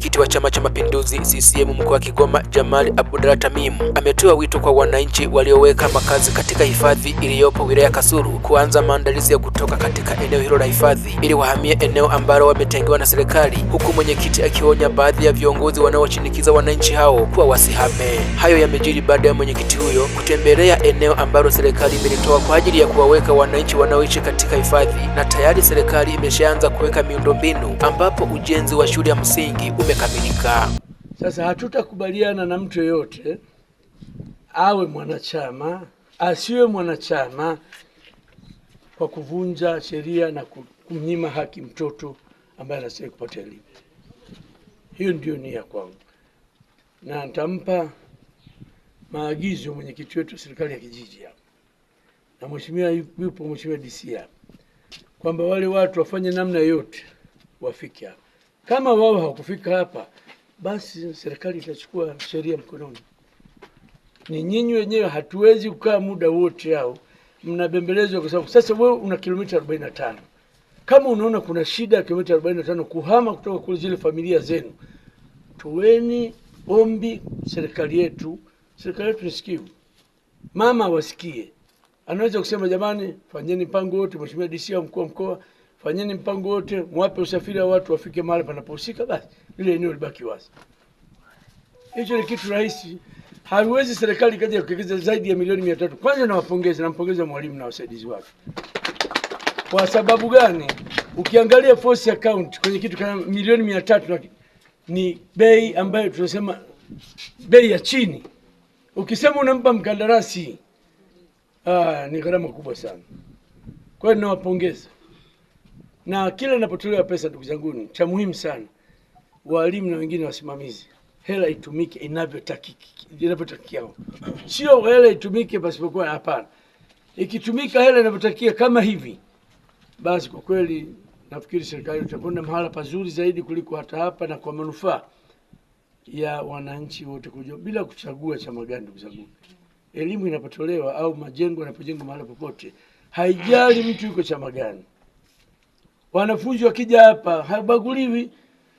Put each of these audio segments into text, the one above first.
Mwenyekiti wa Chama cha Mapinduzi CCM mkoa wa Kigoma, Jamali Abdullah Tamim, ametoa wito kwa wananchi walioweka makazi katika hifadhi iliyopo wilaya Kasulu kuanza maandalizi ya kutoka katika eneo hilo la hifadhi ili wahamie eneo ambalo wametengewa na serikali, huku mwenyekiti akionya baadhi ya viongozi wanaoshinikiza wananchi hao kuwa wasihame. Hayo yamejiri baada ya mwenyekiti huyo kutembelea eneo ambalo serikali imelitoa kwa ajili ya kuwaweka wananchi wanaoishi katika hifadhi, na tayari serikali imeshaanza kuweka miundombinu ambapo ujenzi wa shule ya msingi umekamilika. Sasa hatutakubaliana na mtu yeyote awe mwanachama asiwe mwanachama kwa kuvunja sheria na kumnyima haki mtoto ambaye anastahili kupata elimu. Hiyo ndio nia kwangu, na nitampa maagizo mwenyekiti wetu serikali ya kijiji hapa, na mheshimiwa yupo mheshimiwa DC hapa, kwamba wale watu wafanye namna yote wafike hapa. Kama wao hawakufika hapa, basi serikali itachukua sheria mkononi. Ni nyinyi wenyewe, hatuwezi kukaa muda wote hao mnabembelezwa, kwa sababu sasa wewe una kilomita 45. Kama unaona kuna shida ya kilomita 45 kuhama kutoka kule zile familia zenu, toweni ombi serikali yetu nisikivu. Mama wasikie. Anaweza kusema jamani, fanyeni mpango wote, mheshimiwa DC au mkuu wa mkoa, fanyeni mpango wote, mwape usafiri wa watu wafike mahali panapohusika, basi ile eneo libaki wazi. Hicho ni kitu rahisi. Haiwezi serikali kaja kuwekeza zaidi ya milioni 300. Kwanza nampongeza mwalimu na wasaidizi wake. Kwa sababu gani? Ukiangalia force account kwenye kitu kama milioni 300 ni bei ambayo tunasema bei ya chini. Ukisema unampa mkandarasi ni gharama kubwa sana. Kwa hiyo ninawapongeza. Na kila ninapotolewa pesa, ndugu zangu, cha muhimu sana, walimu na wengine wasimamizi, hela itumike inavyotakiwa. Sio hela itumike pasipokuwa, hapana. Ikitumika hela inavyotakiwa kama hivi, basi kwa kweli nafikiri serikali itakwenda mahala pazuri zaidi kuliko hata hapa, na kwa manufaa ya wananchi wote kujua, bila kuchagua chama gani. Ndugu zangu, elimu inapotolewa au majengo yanapojengwa mahali popote, haijali mtu yuko chama gani. Wanafunzi wakija hapa habaguliwi,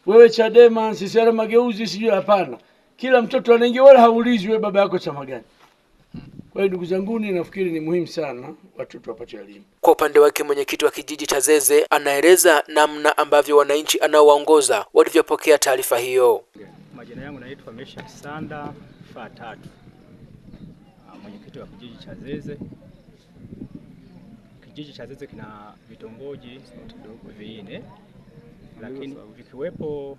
wewe Chadema, CCM Mageuzi, sijui, hapana. Kila mtoto anaingia, wala haulizwi wewe baba yako chama gani. Kwa hiyo ndugu zangu, nafikiri ni muhimu sana watoto wapate elimu. Kwa upande wake mwenyekiti wa kijiji cha Zeze anaeleza namna ambavyo wananchi anaowaongoza walivyopokea taarifa hiyo. Majina yangu naitwa Mesha Sanda Fatatu, mwenyekiti wa kijiji cha Zeze. Kijiji cha Zeze kina vitongoji vinne, lakini vikiwepo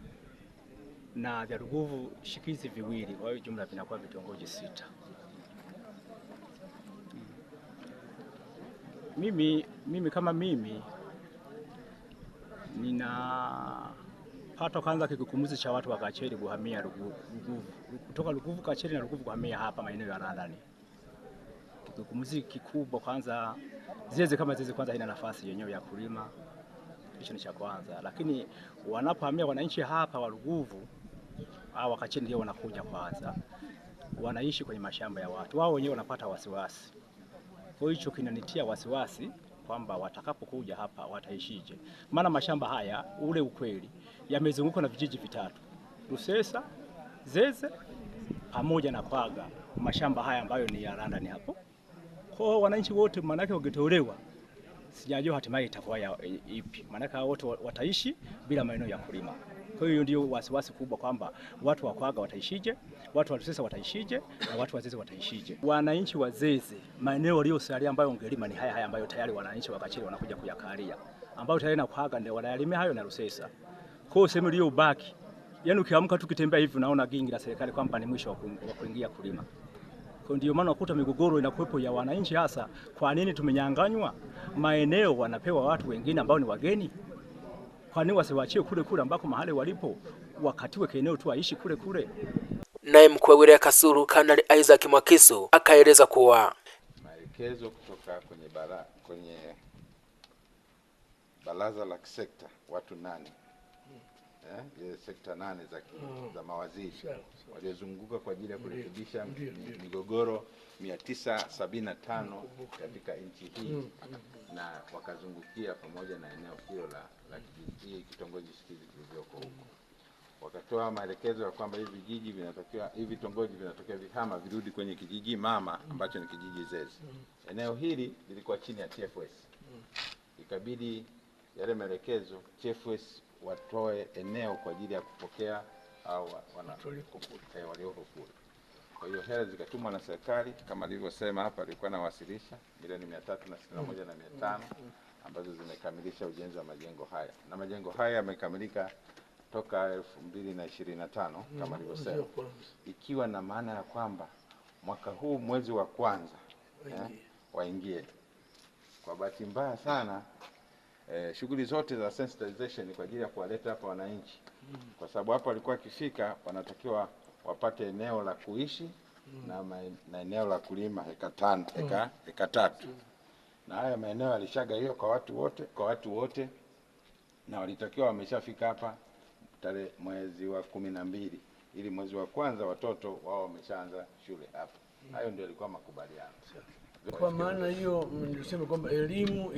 na vya Ruguvu shikizi viwili, kwa hiyo jumla vinakuwa vitongoji 6. Mimi kama mimi ninapata kwanza kikukumuzi cha watu wa Kacheri kuhamia Ruguvu, kutoka Ruguvu Kacheri na Ruguvu kuhamia hapa maeneo ya Radani. Kikukumuzi kikubwa kwanza, Zeze kama Zeze kwanza haina nafasi yenyewe ya kulima, hicho ni cha kwanza. Lakini wanapohamia wananchi hapa wa Ruguvu au wa Kacheri ndio wanakuja kwanza, wanaishi kwenye mashamba ya watu, wao wenyewe wanapata wasiwasi. Kwa hiyo kinanitia wasiwasi kwamba watakapokuja hapa wataishije. Maana mashamba haya, ule ukweli, yamezungukwa na vijiji vitatu: Rusesa, Zeze pamoja na Kwaga. Mashamba haya ambayo ni ya Randani hapo. Kwa hiyo wananchi wote manake wakitolewa, sijajua hatimaye itakuwa ipi. Manake wote wataishi bila maeneo ya kulima. Kwa hiyo ndio wasiwasi kubwa kwamba watu wa Kwaga wataishije, watu wa Rusesa wataishije, na watu wa Zeze wataishije. Wananchi wa Zeze maeneo waliosalia ambayo ungelima ni haya ambayo tayari wananchi wa Kacheri wanakuja kuyakalia, ambayo tayari na Kwaga ndio wanayalimia hayo na Rusesa. Kwa hiyo sehemu hiyo ubaki, yani ukiamka tu kitembea hivi unaona gingi la serikali kwamba ni mwisho wa kuingia kulima. Kwa ndio maana ukuta migogoro inakuwepo ya wananchi, hasa kwa nini tumenyanganywa maeneo wanapewa watu wengine ambao ni wageni? Kwa nini wasiwaachie kule ambako mahali walipo, wakatiwe eneo tu aishi kule? Naye mkuu wa wilaya Kasulu Kanali Isaac Mwakisu akaeleza kuwa maelekezo kutoka kwenye baraza la kisekta, watu 8 sekta 8 za mawaziri waliozunguka kwa ajili ya kurekebisha migogoro 975 katika nchi hii, na wakazungukia pamoja na eneo hilo la kitongoji shikizi kilichoko huko. wakatoa maelekezo ya kwamba hivi vijiji vinatakiwa, hivi vitongoji vinatakiwa vihama virudi kwenye kijiji mama ambacho ni kijiji Zezi. Eneo hili lilikuwa chini ya TFS. Ikabidi yale maelekezo TFS watoe eneo kwa ajili ya kupokea au walioko kule. Kwa hiyo hela zikatumwa na serikali kama nilivyosema hapa, alikuwa nawasilisha milioni 361,500 ambazo zimekamilisha ujenzi wa majengo haya, na majengo haya yamekamilika toka 2025 kama nilivyosema, ikiwa na maana ya kwamba mwaka huu mwezi wa kwanza waingie. Kwa bahati mbaya sana shughuli zote za sensitization kwa ajili ya kuwaleta hapa wananchi, kwa sababu hapo walikuwa akifika wanatakiwa wapate eneo la kuishi na eneo la kulima heka 3, na haya maeneo yalishagaiwa kwa watu wote na walitakiwa wameshafika hapa mwezi wa 12 ili mwezi wa kwanza watoto wao wameshaanza shule hapa. Hayo ndio yalikuwa makubaliano. Kwa maana hiyo nilisema kwamba elimu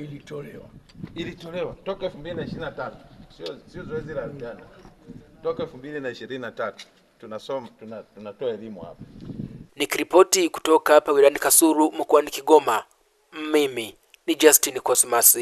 ilitolewa toka 2023, sio zoezi la jana. Toka 2023 tunatoa elimu hapa. Nikiripoti kutoka hapa wilayani Kasulu mkoani Kigoma, mimi ni Justin Cosmas.